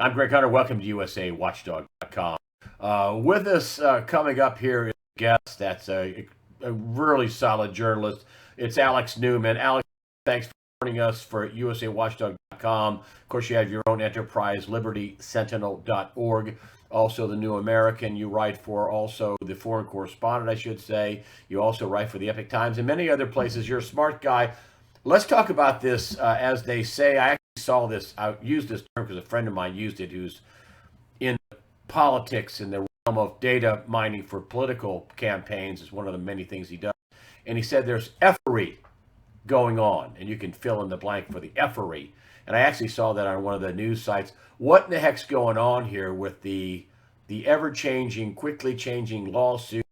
I'm Greg Hunter. Welcome to USAWatchdog.com. With us coming up here is a guest that's a really solid journalist. It's Alex Newman. Alex, thanks for joining us for USAWatchdog.com. Of course, you have your own enterprise, libertysentinel.org. Also, the New American you write for, also the foreign correspondent, I should say. You also write for the Epoch Times and many other places. You're a smart guy. Let's talk about this, as they say. I actually saw this. I used this term because a friend of mine used it who's in politics in the realm of data mining for political campaigns. Is one of the many things he does. And he said there's effery going on, and you can fill in the blank for the effery. And I actually saw that on one of the news sites. What in the heck's going on here with the ever-changing, quickly changing lawsuit?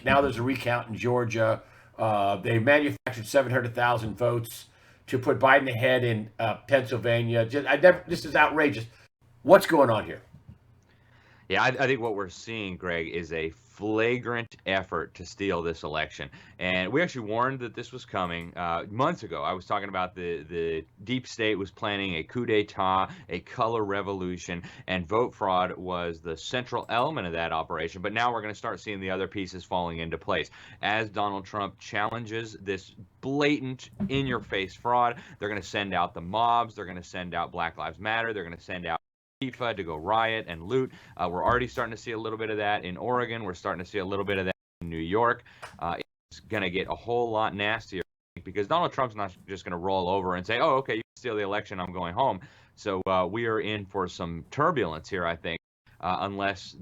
Now there's a recount in Georgia. They manufactured 700,000 votes to put Biden ahead in Pennsylvania. This is outrageous. What's going on here? Yeah, I think what we're seeing, Greg, is a flagrant effort to steal this election. And we actually warned that this was coming months ago. I was talking about the deep state was planning a coup d'etat, a color revolution, and vote fraud was the central element of that operation. But now we're going to start seeing the other pieces falling into place. As Donald Trump challenges this blatant, in-your-face fraud, they're going to send out the mobs. They're going to send out Black Lives Matter. They're going to send out to go riot and loot. We're already starting to see a little bit of that in Oregon. We're starting to see a little bit of that in New York. It's going to get a whole lot nastier because Donald Trump's not just going to roll over and say, oh, okay, you steal the election, I'm going home. So we are in for some turbulence here, I think. Unless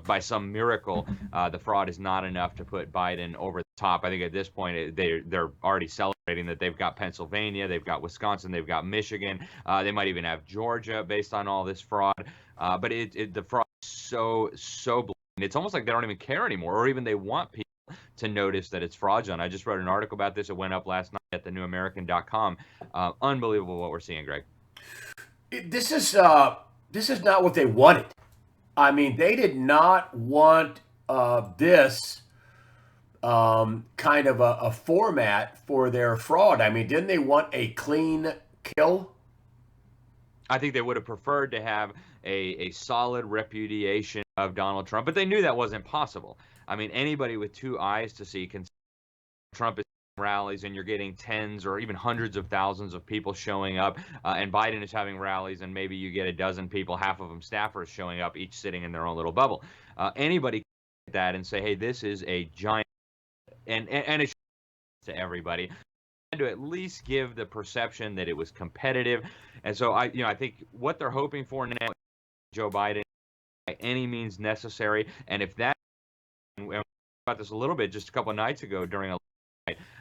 by some miracle, the fraud is not enough to put Biden over the top. I think at this point they're already celebrating that they've got Pennsylvania, they've got Wisconsin, they've got Michigan. They might even have Georgia based on all this fraud. But the fraud is so blatant. It's almost like they don't even care anymore, or even they want people to notice that it's fraudulent. I just wrote an article about this. It went up last night at thenewamerican.com. Unbelievable what we're seeing, Greg. This is not what they wanted. I mean, they did not want this kind of a format for their fraud. I mean, didn't they want a clean kill? I think they would have preferred to have a solid repudiation of Donald Trump, but they knew that wasn't possible. I mean, anybody with two eyes to see can see Trump is rallies and you're getting tens or even hundreds of thousands of people showing up, and Biden is having rallies and maybe you get a dozen people, half of them staffers, showing up, each sitting in their own little bubble. Anybody can look at that and say, hey, this is a giant, and it's to everybody, and to at least give the perception that it was competitive. And so I think what they're hoping for now, Joe Biden, by any means necessary. And if that, and we talked about this a little bit just a couple of nights ago during a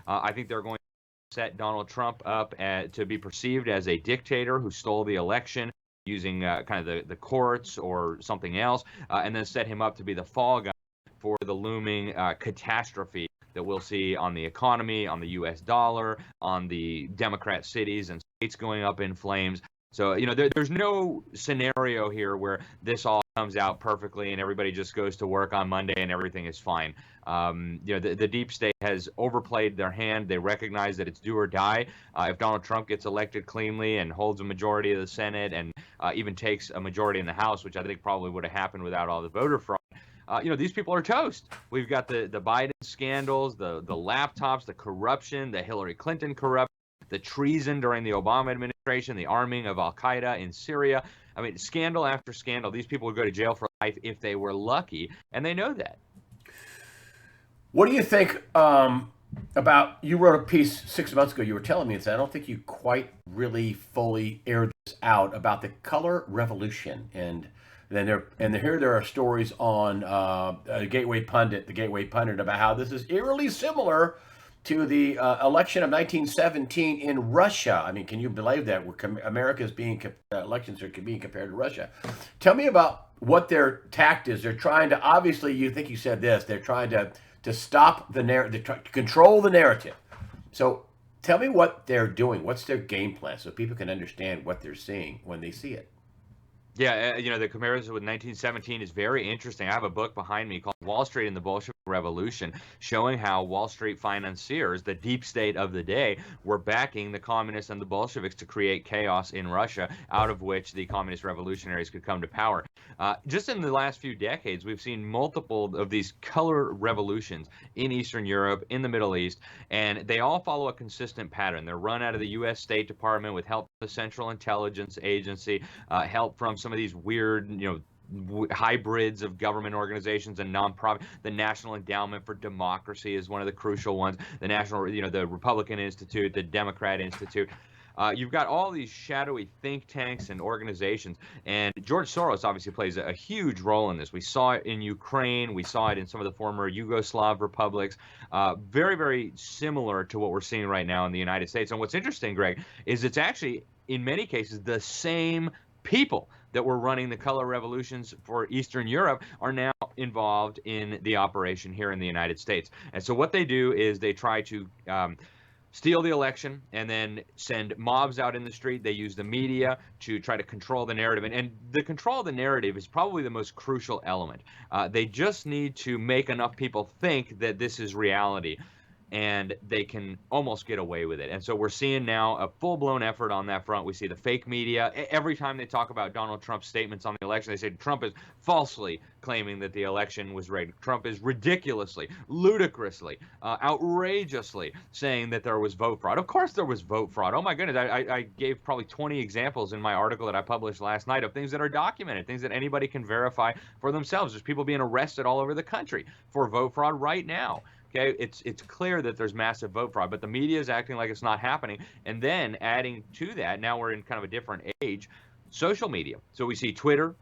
I think they're going to set Donald Trump up to be perceived as a dictator who stole the election using kind of the courts or something else, and then set him up to be the fall guy for the looming catastrophe that we'll see on the economy, on the U.S. dollar, on the Democrat cities and states going up in flames. So, there's no scenario here where this all comes out perfectly and everybody just goes to work on Monday and everything is fine. The deep state has overplayed their hand. They recognize that it's do or die. If Donald Trump gets elected cleanly and holds a majority of the Senate and even takes a majority in the House, which I think probably would have happened without all the voter fraud, these people are toast. We've got the Biden scandals, the laptops, the corruption, the Hillary Clinton corruption, the treason during the Obama administration, the arming of Al-Qaeda in Syria. I mean, scandal after scandal. These people would go to jail for life if they were lucky, and they know that. What do you think about, you wrote a piece 6 months ago, you were telling me, and I don't think you quite really fully aired this out, about the color revolution. And then here there are stories on the Gateway Pundit, about how this is eerily similar to the election of 1917 in Russia. I mean, can you believe that America's elections are being compared to Russia? Tell me about what their tact is. They're trying to, obviously, you think you said this, they're trying to stop the narrative, to control the narrative. So tell me what they're doing. What's their game plan so people can understand what they're seeing when they see it? Yeah, the comparison with 1917 is very interesting. I have a book behind me called Wall Street and the Bolshevik Revolution, showing how Wall Street financiers, the deep state of the day, were backing the communists and the Bolsheviks to create chaos in Russia, out of which the communist revolutionaries could come to power. Just in the last few decades, we've seen multiple of these color revolutions in Eastern Europe, in the Middle East, and they all follow a consistent pattern. They're run out of the U.S. State Department with help from the Central Intelligence Agency, help from some of these weird, hybrids of government organizations and nonprofit. The National Endowment for Democracy is one of the crucial ones. The the Republican Institute, the Democrat Institute. You've got all these shadowy think tanks and organizations, and George Soros obviously plays a huge role in this. We saw it in Ukraine. We saw it in some of the former Yugoslav republics. Very, very similar to what we're seeing right now in the United States. And what's interesting, Greg, is it's actually, in many cases, the same people that were running the color revolutions for Eastern Europe are now involved in the operation here in the United States. And so what they do is they try to steal the election and then send mobs out in the street. They use the media to try to control the narrative. And the control of the narrative is probably the most crucial element. They just need to make enough people think that this is reality, and they can almost get away with it. And so we're seeing now a full-blown effort on that front. We see the fake media. Every time they talk about Donald Trump's statements on the election, they say Trump is falsely claiming that the election was rigged. Trump is ridiculously, ludicrously, outrageously saying that there was vote fraud. Of course there was vote fraud. Oh my goodness, I gave probably 20 examples in my article that I published last night of things that are documented, things that anybody can verify for themselves. There's people being arrested all over the country for vote fraud right now. Okay, it's clear that there's massive vote fraud, but the media is acting like it's not happening. And then adding to that, now we're in kind of a different age, social media. So we see Twitter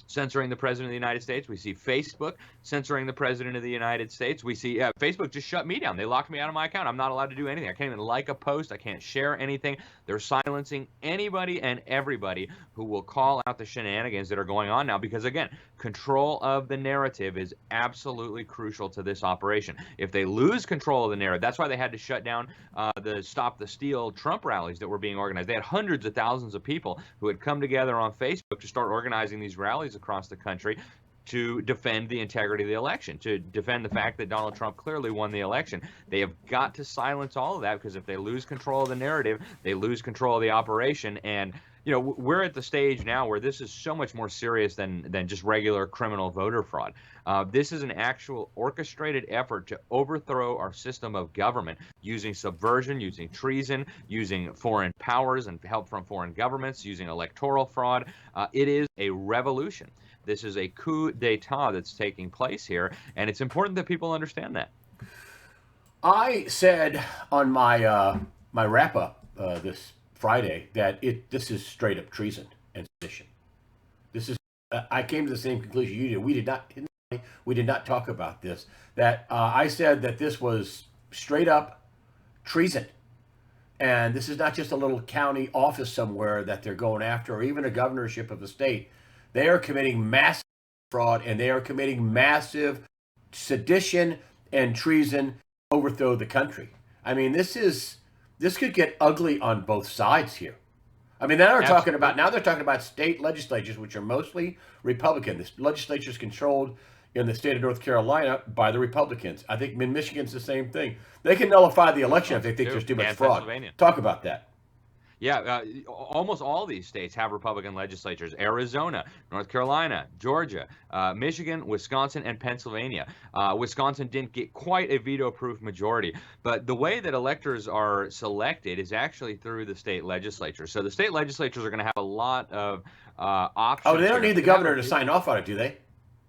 censoring the president of the United States. We see Facebook censoring the president of the United States. We see Facebook just shut me down. They locked me out of my account. I'm not allowed to do anything. I can't even like a post. I can't share anything. They're silencing anybody and everybody who will call out the shenanigans that are going on now, because again, control of the narrative is absolutely crucial to this operation. If they lose control of the narrative, that's why they had to shut down the Stop the Steal Trump rallies that were being organized. They had hundreds of thousands of people who had come together on Facebook to start organizing these rallies across the country to defend the integrity of the election, to defend the fact that Donald Trump clearly won the election. They have got to silence all of that, because if they lose control of the narrative, they lose control of the operation. And we're at the stage now where this is so much more serious than just regular criminal voter fraud. This is an actual orchestrated effort to overthrow our system of government using subversion, using treason, using foreign powers and help from foreign governments, using electoral fraud. It is a revolution. This is a coup d'etat that's taking place here, and it's important that people understand that. I said on my my wrap up this Friday that this is straight up treason and sedition. This is I came to the same conclusion you did. We did not talk about this. That I said that this was straight up treason, and this is not just a little county office somewhere that they're going after, or even a governorship of a state. They are committing massive fraud, and they are committing massive sedition and treason to overthrow the country. I mean, this could get ugly on both sides here. I mean, now they're talking about state legislatures, which are mostly Republican. The legislature is controlled in the state of North Carolina by the Republicans. I think in Michigan's the same thing. They can nullify the election if they think there's too much fraud. Talk about that. Yeah, almost all these states have Republican legislatures. Arizona, North Carolina, Georgia, Michigan, Wisconsin, and Pennsylvania. Wisconsin didn't get quite a veto-proof majority, but the way that electors are selected is actually through the state legislature. So the state legislatures are going to have a lot of options. Oh, they don't need the governor to sign off on it, do they?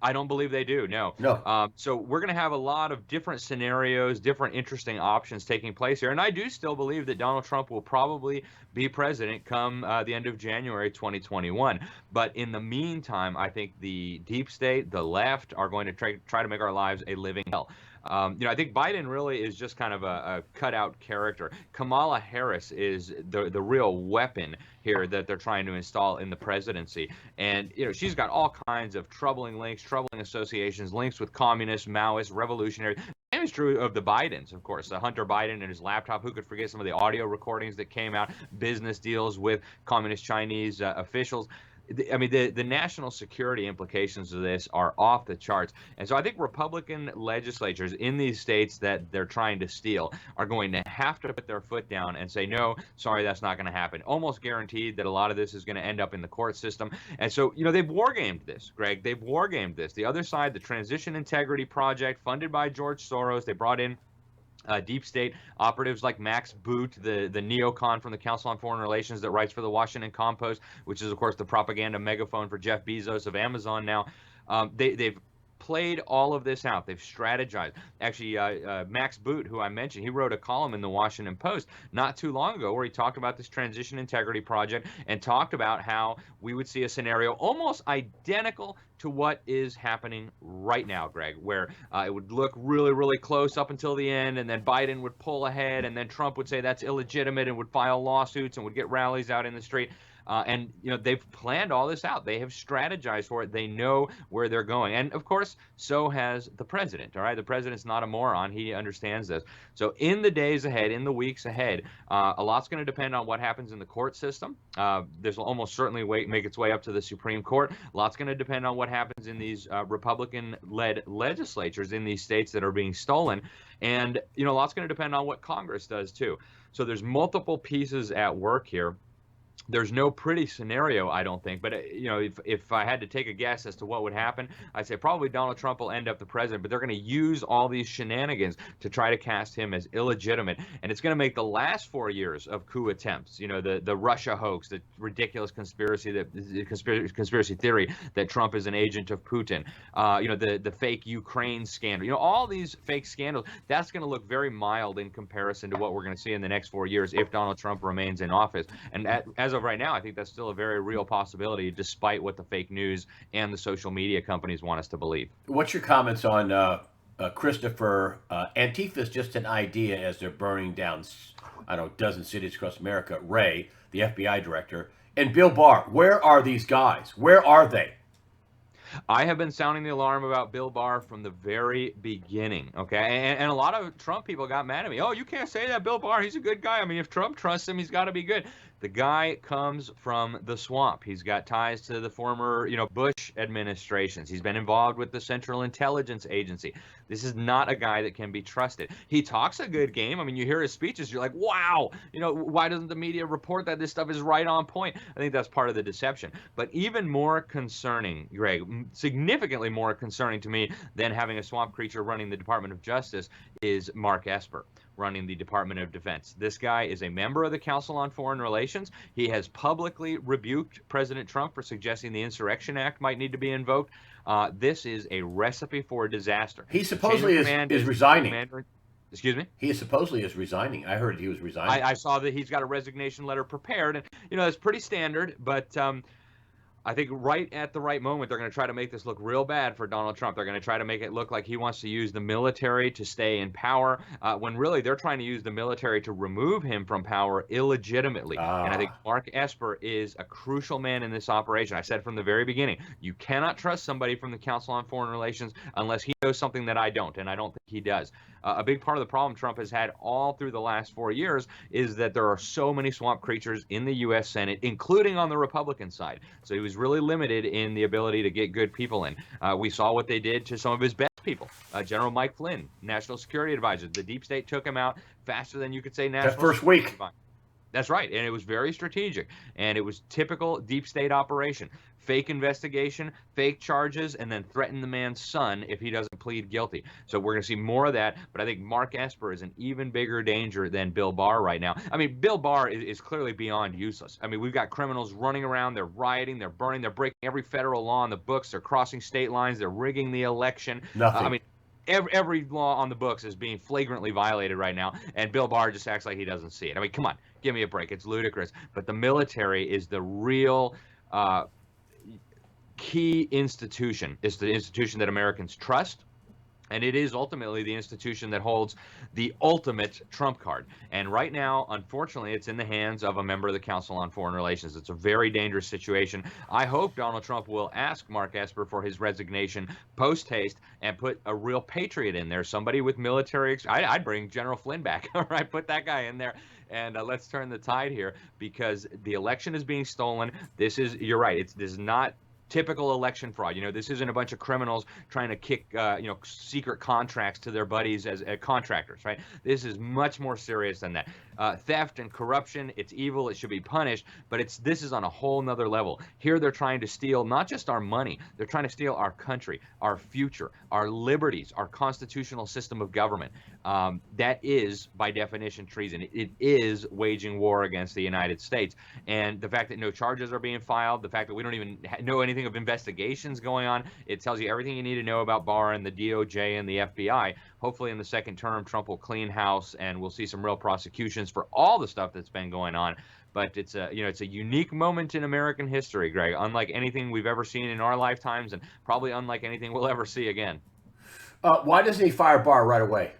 I don't believe they do, no. So we're going to have a lot of different scenarios, different interesting options taking place here. And I do still believe that Donald Trump will probably be president come the end of January 2021. But in the meantime, I think the deep state, the left, are going to try to make our lives a living hell. I think Biden really is just kind of a cutout character. Kamala Harris is the real weapon here that they're trying to install in the presidency. And, she's got all kinds of troubling links, troubling associations, links with communists, Maoists, revolutionaries. Same is true of the Bidens, of course. Hunter Biden and his laptop. Who could forget some of the audio recordings that came out, business deals with communist Chinese officials? the national security implications of this are off the charts. And so I think Republican legislatures in these states that they're trying to steal are going to have to put their foot down and say, no, sorry, that's not going to happen. Almost guaranteed that a lot of this is going to end up in the court system. And so, they've wargamed this, Greg. They've wargamed this. The other side, the Transition Integrity Project, funded by George Soros, they brought in deep state operatives like Max Boot, the neocon from the Council on Foreign Relations that writes for the Washington Compost, which is, of course, the propaganda megaphone for Jeff Bezos of Amazon now. They've played all of this out. They've strategized. Actually, Max Boot, who I mentioned, he wrote a column in the Washington Post not too long ago where he talked about this Transition Integrity Project and talked about how we would see a scenario almost identical to what is happening right now, Greg, where it would look really, really close up until the end, and then Biden would pull ahead, and then Trump would say that's illegitimate and would file lawsuits and would get rallies out in the street. And they've planned all this out. They have strategized for it. They know where they're going. And of course, so has the president. All right. The president's not a moron. He understands this. So in the days ahead, in the weeks ahead, a lot's going to depend on what happens in the court system. There's almost certainly make its way up to the Supreme Court. A lot's going to depend on what happens in these Republican-led legislatures in these states that are being stolen. And, a lot's going to depend on what Congress does too. So there's multiple pieces at work here. There's no pretty scenario, I don't think. But, if I had to take a guess as to what would happen, I'd say probably Donald Trump will end up the president. But they're going to use all these shenanigans to try to cast him as illegitimate. And it's going to make the last 4 years of coup attempts, the Russia hoax, the ridiculous conspiracy theory that Trump is an agent of Putin, the fake Ukraine scandal, all these fake scandals, that's going to look very mild in comparison to what we're going to see in the next 4 years if Donald Trump remains in office. And as of right now, I think that's still a very real possibility, despite what the fake news and the social media companies want us to believe. What's your comments on Christopher? Antifa's just an idea as they're burning down, dozen cities across America. Ray, the FBI director, and Bill Barr. Where are these guys? Where are they? I have been sounding the alarm about Bill Barr from the very beginning, okay? And a lot of Trump people got mad at me. Oh, you can't say that, Bill Barr. He's a good guy. I mean, if Trump trusts him, he's got to be good. The guy comes from the swamp. He's got ties to the former, Bush administrations. He's been involved with the Central Intelligence Agency. This is not a guy that can be trusted. He talks a good game. I mean, you hear his speeches, you're like, wow, why doesn't the media report that this stuff is right on point? I think that's part of the deception. But even more concerning, Greg, significantly more concerning to me than having a swamp creature running the Department of Justice is Mark Esper running the Department of Defense. This guy is a member of the Council on Foreign Relations. He has publicly rebuked President Trump for suggesting the Insurrection Act might need to be invoked. This is a recipe for disaster. He supposedly is resigning. Excuse me? He supposedly is resigning. I heard he was resigning. I saw that he's got a resignation letter prepared. And, it's pretty standard, but I think right at the right moment, they're going to try to make this look real bad for Donald Trump. They're going to try to make it look like he wants to use the military to stay in power, when really they're trying to use the military to remove him from power illegitimately. And I think Mark Esper is a crucial man in this operation. I said from the very beginning, you cannot trust somebody from the Council on Foreign Relations unless he knows something that I don't, and I don't think he does. A big part of the problem Trump has had all through the last 4 years is that there are so many swamp creatures in the U.S. Senate, including on the Republican side. So he was really limited in the ability to get good people in. We saw what they did to some of his best people. General Mike Flynn, National Security Advisor. The deep state took him out faster than you could say national. That first week. That's right. And it was very strategic. And it was typical deep state operation. Fake investigation, fake charges, and then threaten the man's son if he doesn't plead guilty. So we're going to see more of that. But I think Mark Esper is an even bigger danger than Bill Barr right now. I mean, Bill Barr is clearly beyond useless. I mean, we've got criminals running around. They're rioting. They're burning. They're breaking every federal law on the books. They're crossing state lines. They're rigging the election. Nothing. Every law on the books is being flagrantly violated right now, and Bill Barr just acts like he doesn't see it. I mean, come on, give me a break. It's ludicrous. But the military is the real key institution. It's the institution that Americans trust. And it is ultimately the institution that holds the ultimate trump card. And right now, unfortunately, it's in the hands of a member of the Council on Foreign Relations. It's a very dangerous situation. I hope Donald Trump will ask Mark Esper for his resignation post haste and put a real patriot in there, somebody with military. I'd bring General Flynn back. All right, put that guy in there. And let's turn the tide here, because the election is being stolen. You're right. This is not typical election fraud. This isn't a bunch of criminals trying to kick, secret contracts to their buddies as contractors, right? This is much more serious than that. Theft and corruption, it's evil, it should be punished, but this is on a whole nother level. Here they're trying to steal not just our money, they're trying to steal our country, our future, our liberties, our constitutional system of government. That is, by definition, treason. It is waging war against the United States. And the fact that no charges are being filed, the fact that we don't even know anything of investigations going on, it tells you everything you need to know about Barr and the DOJ and the FBI. Hopefully in the second term, Trump will clean house and we'll see some real prosecutions for all the stuff that's been going on. But it's a unique moment in American history, Greg, unlike anything we've ever seen in our lifetimes, and probably unlike anything we'll ever see again. Why doesn't he fire Barr right away?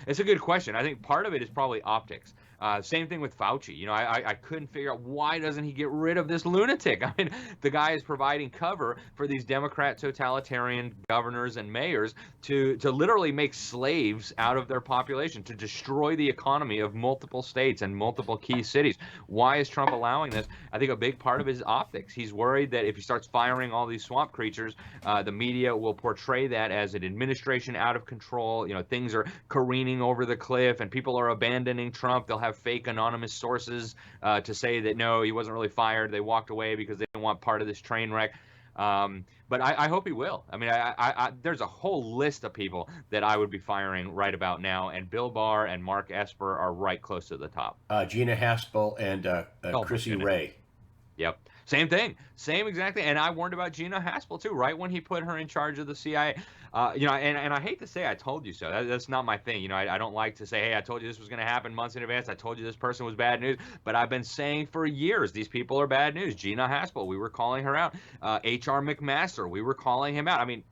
It's a good question. I think part of it is probably optics. Same thing with Fauci. I couldn't figure out, why doesn't he get rid of this lunatic? I mean, the guy is providing cover for these Democrat totalitarian governors and mayors to literally make slaves out of their population, to destroy the economy of multiple states and multiple key cities. Why is Trump allowing this? I think a big part of it is optics. He's worried that if he starts firing all these swamp creatures, the media will portray that as an administration out of control. Things are careening over the cliff and people are abandoning Trump. They'll have fake anonymous sources to say that no, he wasn't really fired. They walked away because they didn't want part of this train wreck. But I hope he will. I mean, there's a whole list of people that I would be firing right about now, and Bill Barr and Mark Esper are right close to the top. Gina Haspel and Chrissy Ray. Yep. Same thing. Same exactly. And I warned about Gina Haspel too, right when he put her in charge of the CIA. And I hate to say I told you so. That's not my thing. I don't like to say, hey, I told you this was going to happen months in advance. I told you this person was bad news. But I've been saying for years, these people are bad news. Gina Haspel, we were calling her out. H.R. McMaster, we were calling him out. I mean,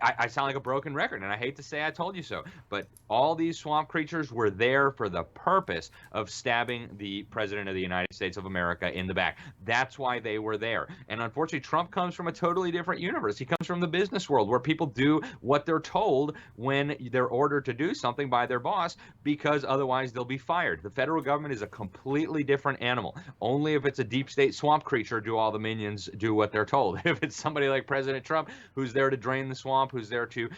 I sound like a broken record, and I hate to say I told you so, but all these swamp creatures were there for the purpose of stabbing the president of the United States of America in the back. That's why they were there. And unfortunately, Trump comes from a totally different universe. He comes from the business world, where people do what they're told when they're ordered to do something by their boss, because otherwise they'll be fired. The federal government is a completely different animal. Only if it's a deep state swamp creature do all the minions do what they're told. If it's somebody like President Trump, who's there to drain the swamp, who's there to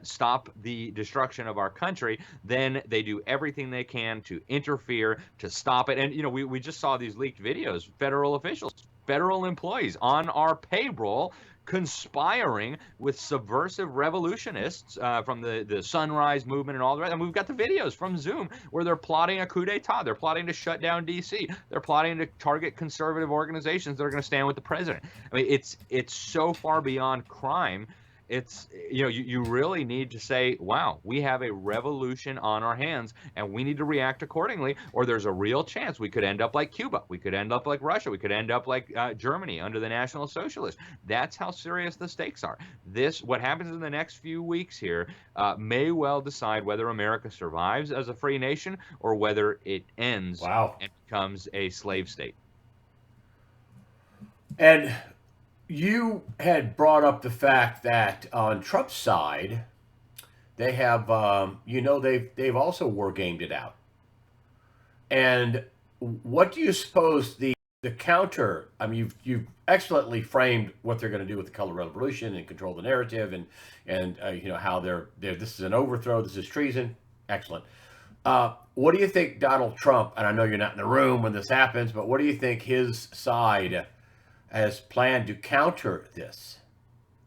stop the destruction of our country, then they do everything they can to interfere, to stop it. And we just saw these leaked videos, federal officials, federal employees on our payroll conspiring with subversive revolutionists from the Sunrise Movement and all the rest. And we've got the videos from Zoom where they're plotting a coup d'etat. They're plotting to shut down D.C. They're plotting to target conservative organizations that are going to stand with the president. I mean, it's so far beyond crime. It's you really need to say, wow, we have a revolution on our hands and we need to react accordingly, or there's a real chance we could end up like Cuba, we could end up like Russia, we could end up like Germany under the National Socialists. That's how serious the stakes are. What happens in the next few weeks here may well decide whether America survives as a free nation or whether it ends and becomes a slave state. And you had brought up the fact that on Trump's side, they have, they've also war gamed it out. And what do you suppose the counter? I mean, you've excellently framed what they're going to do with the color revolution and control the narrative, and how they're this is an overthrow, this is treason. Excellent. What do you think Donald Trump? And I know you're not in the room when this happens, but what do you think his side has planned to counter this?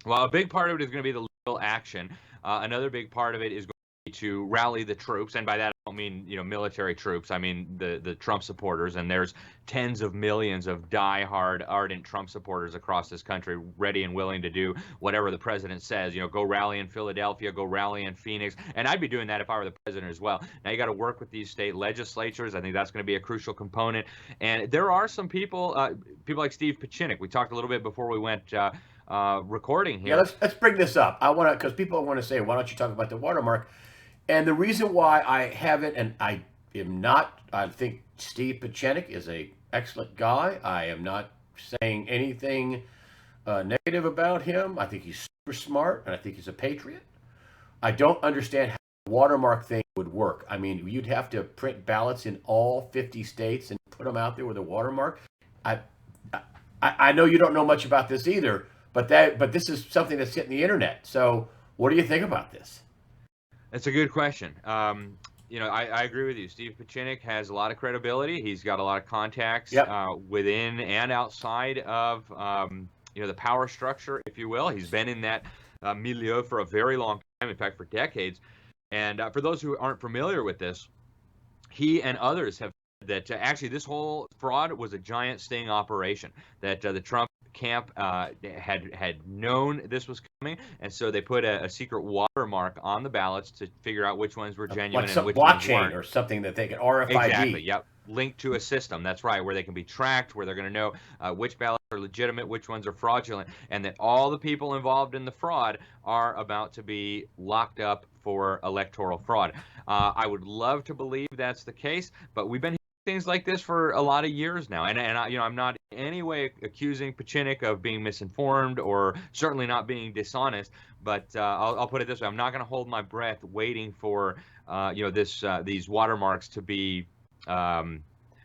Well, a big part of it is going to be the legal action. Another big part of it is going to be to rally the troops, and by that I don't mean military troops. I mean the Trump supporters, and there's tens of millions of diehard, ardent Trump supporters across this country, ready and willing to do whatever the president says. Go rally in Philadelphia, go rally in Phoenix, and I'd be doing that if I were the president as well. Now you got to work with these state legislatures. I think that's going to be a crucial component. And there are some people like Steve Pachinik. We talked a little bit before we went recording Yeah, here. let's bring this up. I want to, because people want to say, why don't you talk about the watermark? And the reason why I haven't, and I am not, I think Steve Pieczenik is a excellent guy. I am not saying anything negative about him. I think he's super smart, and I think he's a patriot. I don't understand how the watermark thing would work. I mean, you'd have to print ballots in all 50 states and put them out there with a watermark. I, I know you don't know much about this either, but this is something that's hitting the internet. So, what do you think about this? That's a good question. I agree with you. Steve Pieczenik has a lot of credibility. He's got a lot of contacts Yep. within and outside of the power structure, if you will. He's been in that milieu for a very long time, in fact, for decades. And for those who aren't familiar with this, he and others have said that actually this whole fraud was a giant sting operation, that the Trump camp had known this was coming, and so they put a secret watermark on the ballots to figure out which ones were genuine Like and some which ones blockchain weren't. or something that they can RFID. Exactly. Yep. Linked to a system. That's right, where they can be tracked, where they're going to know which ballots are legitimate, which ones are fraudulent, and that all the people involved in the fraud are about to be locked up for electoral fraud. I would love to believe that's the case, but we've been hearing things like this for a lot of years now, and I'm not in any way accusing Pieczenik of being misinformed or certainly not being dishonest. But I'll put it this way: I'm not going to hold my breath waiting for these watermarks to be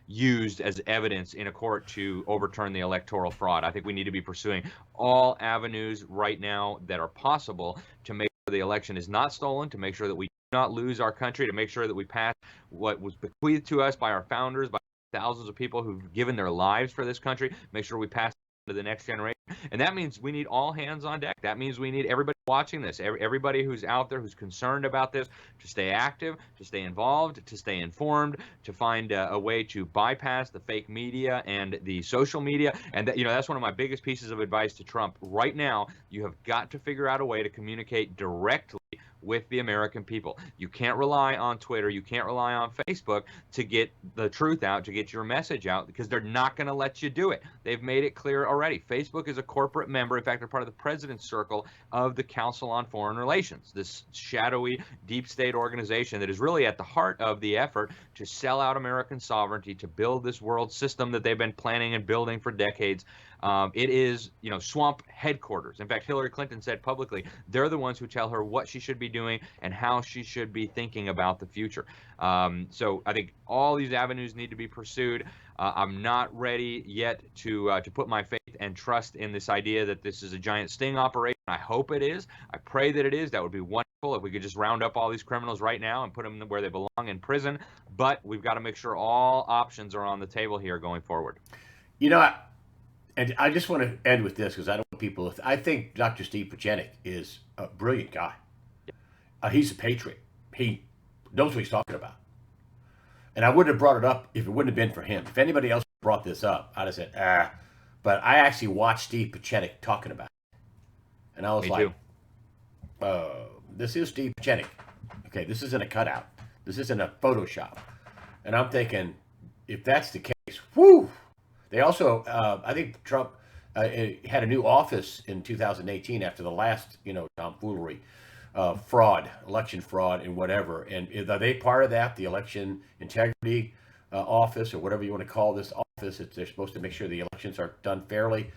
used as evidence in a court to overturn the electoral fraud. I think we need to be pursuing all avenues right now that are possible to make sure the election is not stolen, to make sure that we do not lose our country, to make sure that we pass what was bequeathed to us by our founders, by thousands of people who've given their lives for this country, make sure we pass to the next generation. And that means we need all hands on deck. That means we need everybody watching this, everybody who's out there who's concerned about this, to stay active, to stay involved, to stay informed, to find a way to bypass the fake media and the social media. And that's one of my biggest pieces of advice to Trump right now. You have got to figure out a way to communicate directly with the American people. You can't rely on Twitter, you can't rely on Facebook to get the truth out, to get your message out, because they're not going to let you do it. They've made it clear already. Facebook is a corporate member. In fact, they're part of the president's circle of the Council on Foreign Relations, this shadowy deep state organization that is really at the heart of the effort to sell out American sovereignty, to build this world system that they've been planning and building for decades. It is, swamp headquarters. In fact, Hillary Clinton said publicly, they're the ones who tell her what she should be doing and how she should be thinking about the future. So I think all these avenues need to be pursued. I'm not ready yet to put my faith and trust in this idea that this is a giant sting operation. I hope it is. I pray that it is. That would be wonderful if we could just round up all these criminals right now and put them where they belong, in prison. But we've got to make sure all options are on the table here going forward. And I just want to end with this because I don't want people. I think Dr. Steve Pieczenik is a brilliant guy. He's a patriot. He knows what he's talking about. And I wouldn't have brought it up if it wouldn't have been for him. If anybody else brought this up, I'd have said, ah. But I actually watched Steve Pieczenik talking about it. And I was like, this is Steve Pieczenik. Okay, this isn't a cutout. This isn't a Photoshop. And I'm thinking, if that's the case, whoo. They also, I think Trump had a new office in 2018 after the last, tomfoolery, fraud, election fraud, and whatever. And are they part of that, the election integrity office, or whatever you want to call this office? They're supposed to make sure the elections are done fairly.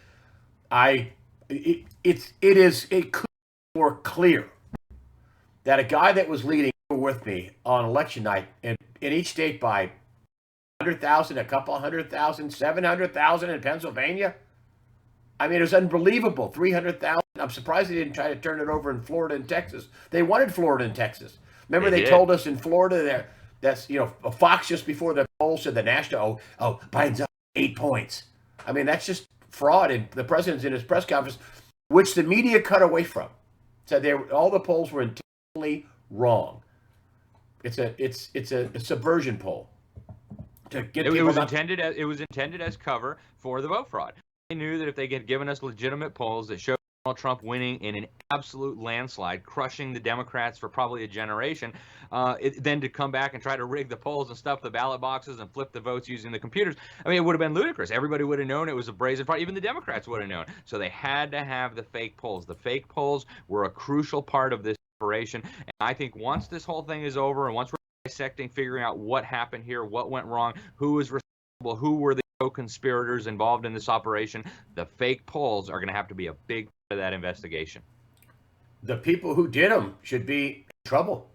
It could be more clear that a guy that was leading with me on election night in each state by 100,000, a couple 100,000, 700,000 in Pennsylvania. I mean, it was unbelievable. 300,000. I'm surprised they didn't try to turn it over in Florida and Texas. They wanted Florida and Texas. Remember, they told us in Florida that's Fox just before the poll said the national Biden's up 8 points. I mean, that's just fraud. And the president's in his press conference, which the media cut away from, said all the polls were intentionally wrong. It's a subversion poll. It was intended as cover for the vote fraud. They knew that if they had given us legitimate polls that showed Trump winning in an absolute landslide, crushing the Democrats for probably a generation, then to come back and try to rig the polls and stuff the ballot boxes and flip the votes using the computers. I mean, it would have been ludicrous. Everybody would have known it was a brazen fraud. Even the Democrats would have known. So they had to have the fake polls. The fake polls were a crucial part of this operation. And I think once this whole thing is over and once we're dissecting, figuring out what happened here, what went wrong, who was responsible, who were the co-conspirators involved in this operation, the fake polls are going to have to be a big part of that investigation. The people who did them should be in trouble.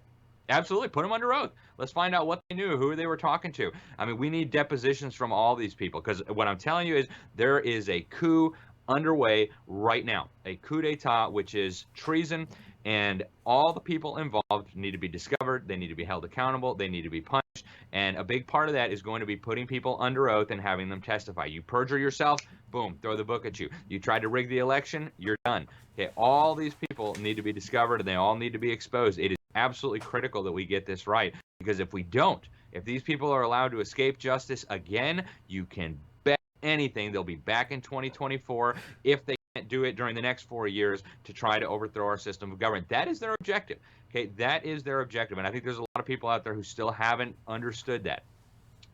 Absolutely. Put them under oath. Let's find out what they knew, who they were talking to. I mean, we need depositions from all these people, because what I'm telling you is there is a coup underway right now, a coup d'etat, which is treason, and all the people involved need to be discovered. They need to be held accountable. They need to be punished. And a big part of that is going to be putting people under oath and having them testify. You perjure yourself, boom, throw the book at you. You tried to rig the election, you're done. Okay, all these people need to be discovered, and they all need to be exposed. It is absolutely critical that we get this right, because if we don't, if these people are allowed to escape justice again, you can bet anything they'll be back in 2024 if they can't do it during the next 4 years to try to overthrow our system of government. That is their objective. Okay, that is their objective. And I think there's a lot of people out there who still haven't understood that.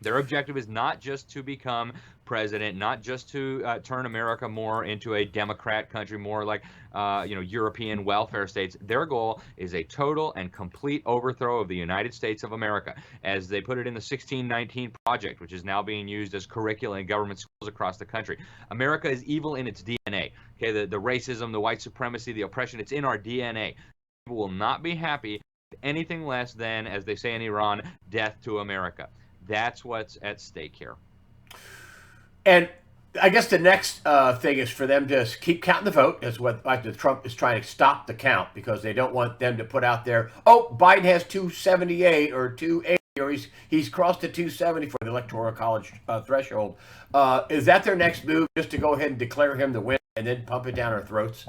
Their objective is not just to become president, not just to turn America more into a Democrat country, more like European welfare states. Their goal is a total and complete overthrow of the United States of America, as they put it in the 1619 Project, which is now being used as curricula in government schools across the country. America is evil in its DNA. Okay, the racism, the white supremacy, the oppression, it's in our DNA. People will not be happy with anything less than, as they say in Iran, death to America. That's what's at stake here. And I guess the next thing is for them to keep counting the vote, as what Trump is trying to stop the count, because they don't want them to put out there, oh, Biden has 278 or 280, or he's crossed the 270 for the Electoral College threshold. Is that their next move, just to go ahead and declare him the winner and then pump it down our throats?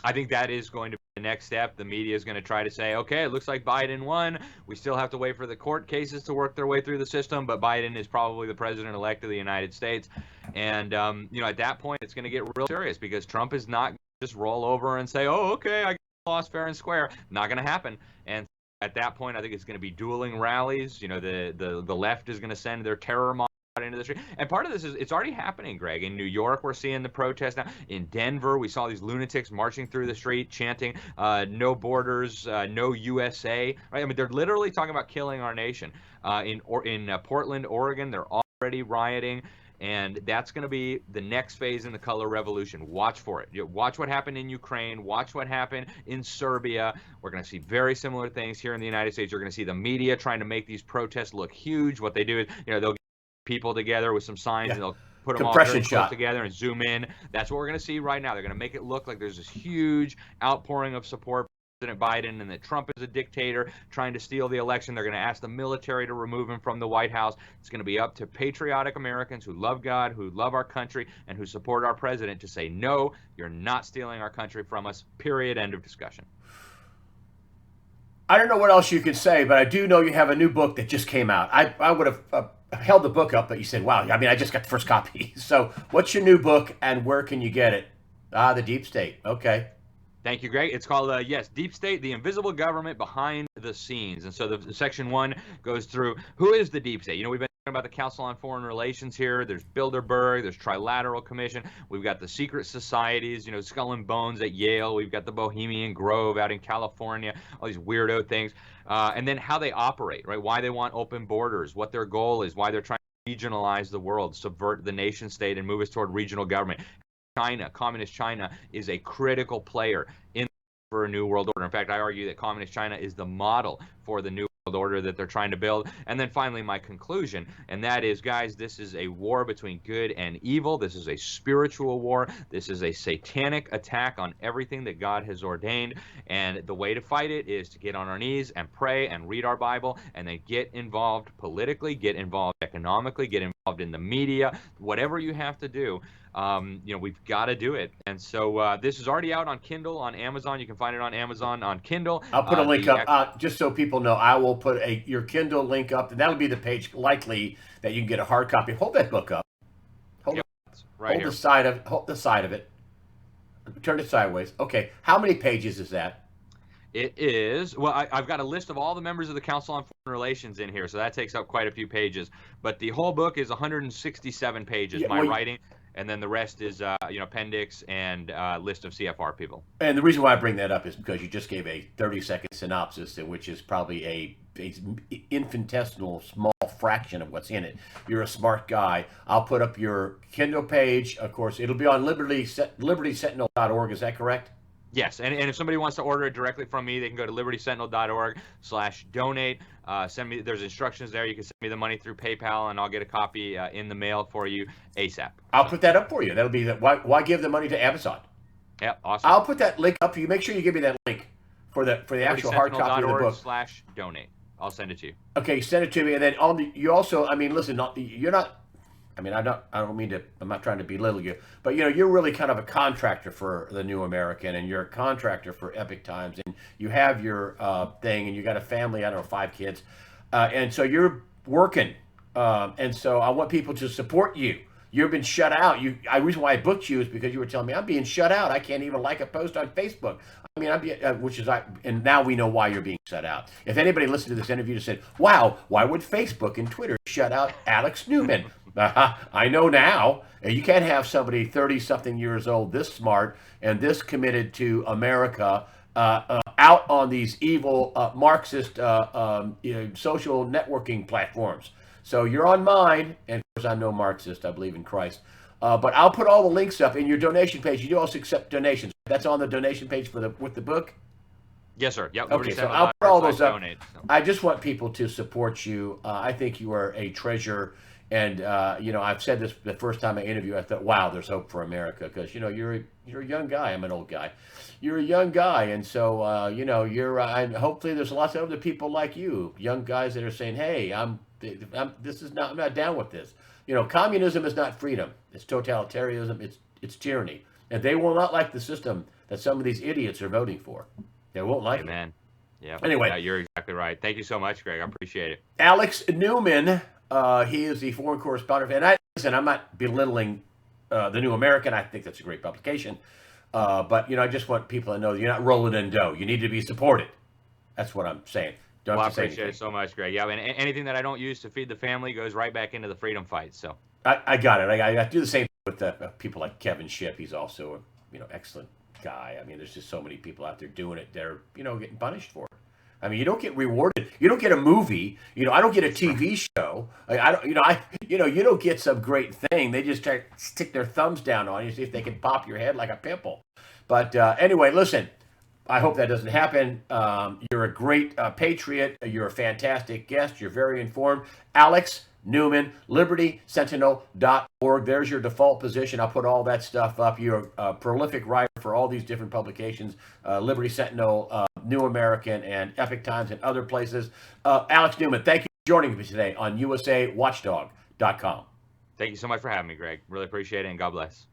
I think that is going to be the next step. The media is going to try to say, okay, it looks like Biden won. We still have to wait for the court cases to work their way through the system, but Biden is probably the president-elect of the United States. And, at that point, it's going to get real serious, because Trump is not going to just roll over and say, oh, okay, I lost fair and square. Not going to happen. And at that point, I think it's going to be dueling rallies. The left is going to send their terror mob into the street. And part of this is, it's already happening, Greg. In New York, we're seeing the protests now. In Denver, we saw these lunatics marching through the street chanting no borders, no USA, right? I mean, they're literally talking about killing our nation. In Portland, Oregon, they're already rioting. And that's going to be the next phase in the color revolution. Watch for it. Watch what happened in Ukraine. Watch what happened in Serbia. We're going to see very similar things here in the United States. You're going to see the media trying to make these protests look huge. What they do is, they'll people together with some signs, and they'll put them all very close together and zoom in. That's what we're going to see right now. They're going to make it look like there's this huge outpouring of support for President Biden, and that Trump is a dictator trying to steal the election. They're going to ask the military to remove him from the White House. It's going to be up to patriotic Americans who love God, who love our country, and who support our president to say, no, you're not stealing our country from us, period, end of discussion. I don't know what else you can say, but I do know you have a new book that just came out. I would have held the book up, but you said, wow, I mean, I just got the first copy. So what's your new book, and where can you get it? The Deep State. Okay. Thank you, Greg. It's called, Deep State, the Invisible Government Behind the Scenes. And so the section 1 goes through, who is the Deep State? We've been talking about the Council on Foreign Relations here. There's Bilderberg. There's Trilateral Commission. We've got the secret societies, Skull and Bones at Yale. We've got the Bohemian Grove out in California, all these weirdo things. And then how they operate, right? Why they want open borders, what their goal is, why they're trying to regionalize the world, subvert the nation state, and move us toward regional government. China, communist China, is a critical player for a new world order. In fact, I argue that communist China is the model for the new world order that they're trying to build. And then finally, my conclusion, and that is, guys, this is a war between good and evil. This is a spiritual war. This is a satanic attack on everything that God has ordained. And the way to fight it is to get on our knees and pray and read our Bible, and then get involved politically, get involved economically, get involved in the media, whatever you have to do. We've got to do it. And so this is already out on Kindle, on Amazon. You can find it on Amazon on Kindle. I'll put a link up just so people know. I will put your Kindle link up, and that'll be the page likely that you can get a hard copy. Hold that book up. Hold the side of it. Turn it sideways. Okay. How many pages is that? It is, well, I've got a list of all the members of the Council on Foreign Relations in here, so that takes up quite a few pages. But the whole book is 167 pages, Yeah, my well, writing, and then the rest is, appendix and list of CFR people. and the reason why I bring that up is because you just gave a 30-second synopsis, which is probably a infinitesimal small fraction of what's in it. You're a smart guy. I'll put up your Kindle page. Of course, it'll be on libertysentinel.org. Is that correct? Yes, and if somebody wants to order it directly from me, they can go to libertysentinel.org/donate. Send me. There's instructions there. You can send me the money through PayPal, and I'll get a copy in the mail for you ASAP. I'll put that up for you. That'll be the, why give the money to Amazon? Yep, awesome. I'll put that link up for you. Make sure you give me that link for the actual hard copy of the book. libertysentinel.org/donate. I'll send it to you. Okay, send it to me, and then you also. I mean, listen, you're not. I mean, I don't mean to. I'm not trying to belittle you, but you're really kind of a contractor for the New American, and you're a contractor for Epoch Times, and you have your thing, and you got a family. I don't know, 5 kids, and so you're working, and so I want people to support you. You've been shut out. The reason why I booked you is because you were telling me I'm being shut out. I can't even like a post on Facebook. I mean, and now we know why you're being shut out. If anybody listened to this interview and said, "Wow, why would Facebook and Twitter shut out Alex Newman?" I know now. You can't have somebody 30-something years old, this smart and this committed to America, out on these evil Marxist social networking platforms. So you're on mine, and of course I'm no Marxist. I believe in Christ. But I'll put all the links up in your donation page. You do also accept donations. That's on the donation page with the book. Yes, sir. Yep. Okay, so I'll put all those up. Donate, so. I just want people to support you. I think you are a treasure. And I've said this the first time I interviewed. I thought, wow, there's hope for America, because you're a young guy. I'm an old guy. You're a young guy, and so and hopefully there's lots of other people like you, young guys that are saying, hey, I'm not down with this. Communism is not freedom. It's totalitarianism. It's tyranny, and they will not like the system that some of these idiots are voting for. They won't like it. Man. Yeah. Anyway, yeah, you're exactly right. Thank you so much, Greg. I appreciate it. Alex Newman. He is the foreign correspondent. And I'm not belittling the New American. I think that's a great publication. But I just want people to know that you're not rolling in dough. You need to be supported. That's what I'm saying. I appreciate it so much, Greg. Yeah, and anything that I don't use to feed the family goes right back into the freedom fight. So I got it. I do the same thing with people like Kevin Shipp. He's also a excellent guy. I mean, there's just so many people out there doing it. They're getting punished for it. I mean, you don't get rewarded. You don't get a movie. I don't get a TV show. You don't get some great thing. They just try to stick their thumbs down on you, see if they can pop your head like a pimple. But anyway, listen, I hope that doesn't happen. You're a great patriot. You're a fantastic guest. You're very informed. Alex Newman, libertysentinel.org. There's your default position. I'll put all that stuff up. You're a prolific writer for all these different publications, Liberty Sentinel, New American, and Epoch Times, and other places. Alex Newman, thank you for joining me today on USAWatchdog.com. Thank you so much for having me, Greg. Really appreciate it, and God bless.